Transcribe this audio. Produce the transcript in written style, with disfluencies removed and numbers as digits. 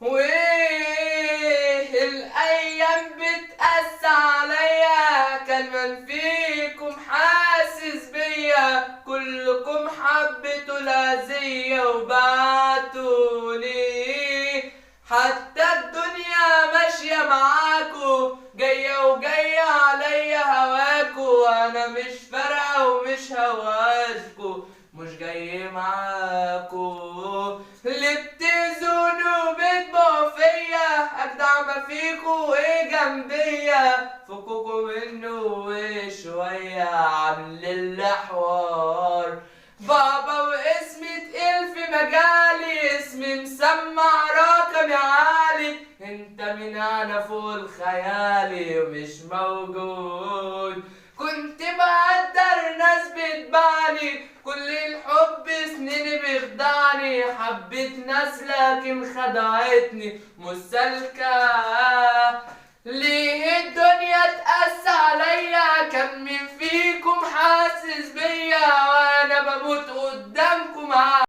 وايه الايام بتقسى عليا، كان من فيكم حاسس بيا، كلكم حبيتوا الاذية وبعتوني. حتى الدنيا ماشية معاكو، جاية وجاية عليا هواكو، انا مش فارقة ومش هواشكو، مش جاي معاكو. اللي بتزونوا وبتبقوا فيا، اجدع ما فيكو ايه جنبيا، فكوكوا منه وشوية عامل الحوار. بابا واسمي تقيل في مجالي، اسمي مسمع رقمي عالي، انت من انا فوق الخيالي ومش موجود. كنت بقدر ناس بتبعني، كل الحب سنيني بيخدعني، حبيت ناس لكن خدعتني مش سالكة